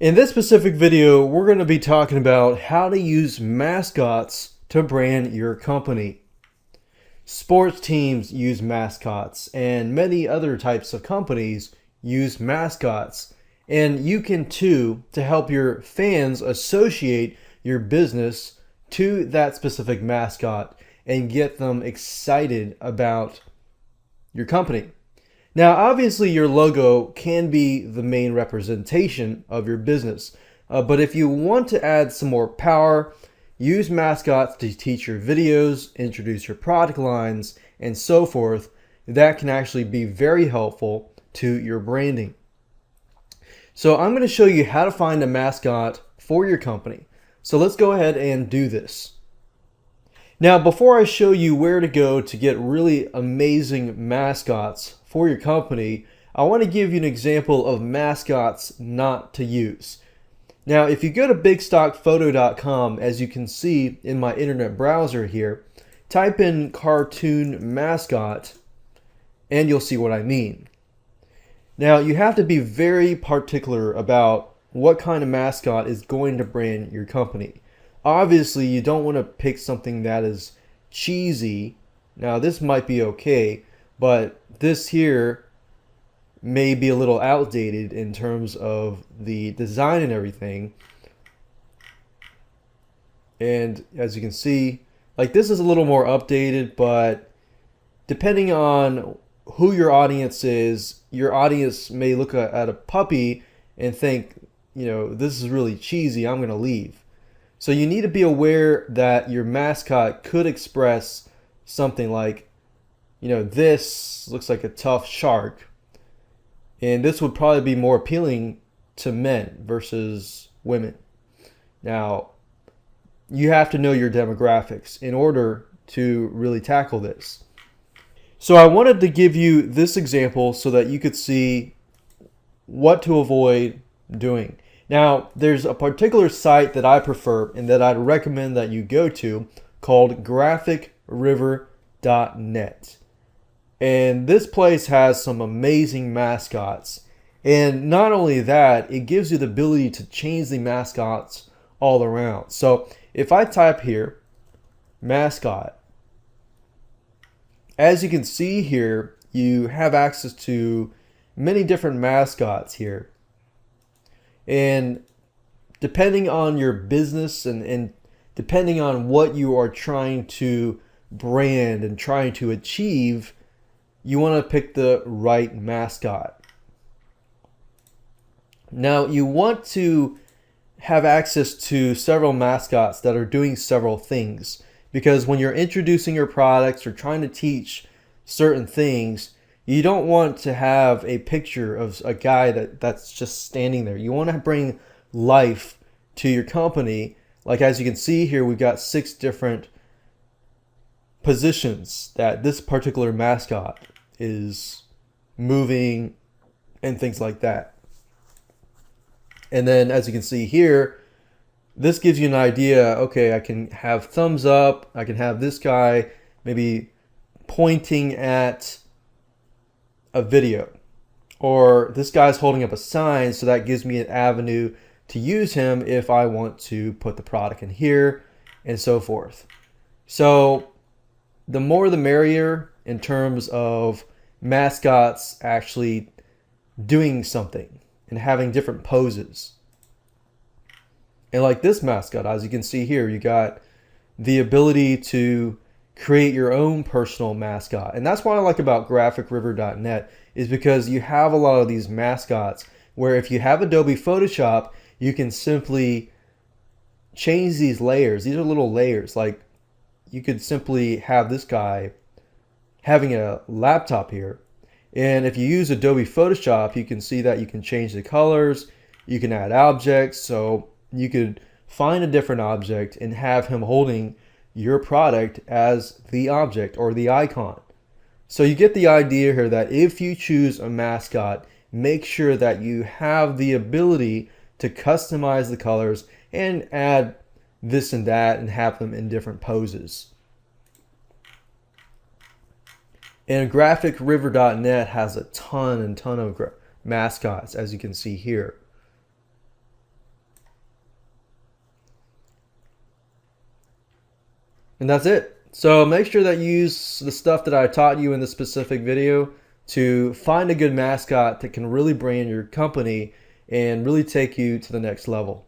In this specific video, we're going to be talking about how to use mascots to brand your company. Sports teams use mascots, and many other types of companies use mascots. And you can too, to help your fans associate your business to that specific mascot and get them excited about your company. Now, obviously, your logo can be the main representation of your business, but if you want to add some more power, use mascots to teach your videos, introduce your product lines, and so forth. That can actually be very helpful to your branding. So I'm going to show you how to find a mascot for your company. So let's go ahead and do this. Now, before I show you where to go to get really amazing mascots for your company, I want to give you an example of mascots not to use. Now, if you go to bigstockphoto.com, as you can see in my internet browser here, type in cartoon mascot and you'll see what I mean. Now, you have to be very particular about what kind of mascot is going to brand your company. Obviously, you don't want to pick something that is cheesy. Now, this might be okay, but this here may be a little outdated in terms of the design and everything. And as you can see, like this is a little more updated, but depending on who your audience is, your audience may look at a puppy and think, this is really cheesy, I'm going to leave. So you need to be aware that your mascot could express something like, this looks like a tough shark. And this would probably be more appealing to men versus women. Now, you have to know your demographics in order to really tackle this. So I wanted to give you this example so that you could see what to avoid doing. Now, there's a particular site that I prefer and that I'd recommend that you go to called graphicriver.net. And this place has some amazing mascots. And not only that, it gives you the ability to change the mascots all around. So if I type here, mascot, as you can see here, you have access to many different mascots here. And depending on your business and depending on what you are trying to brand and trying to achieve, you want to pick the right mascot. Now, you want to have access to several mascots that are doing several things, because when you're introducing your products or trying to teach certain things, you don't want to have a picture of a guy that's just standing there. You want to bring life to your company. Like as you can see here, we've got 6 different positions that this particular mascot is moving and things like that. And then as you can see here, this gives you an idea. Okay, I can have thumbs up. I can have this guy maybe pointing at a video, or this guy's holding up a sign, so that gives me an avenue to use him if I want to put the product in here and so forth. So the more the merrier in terms of mascots actually doing something and having different poses. And like this mascot, as you can see here, you got the ability to create your own personal mascot. And that's what I like about graphicriver.net, is because you have a lot of these mascots where if you have Adobe Photoshop, you can simply change these layers. These are little layers. Like you could simply have this guy having a laptop here. And if you use Adobe Photoshop, you can see that you can change the colors, you can add objects. So you could find a different object and have him holding your product as the object or the icon. So you get the idea here that if you choose a mascot, make sure that you have the ability to customize the colors and add this and that and have them in different poses. And graphicriver.net has a ton of mascots, as you can see here. And that's it. So make sure that you use the stuff that I taught you in this specific video to find a good mascot that can really brand your company and really take you to the next level.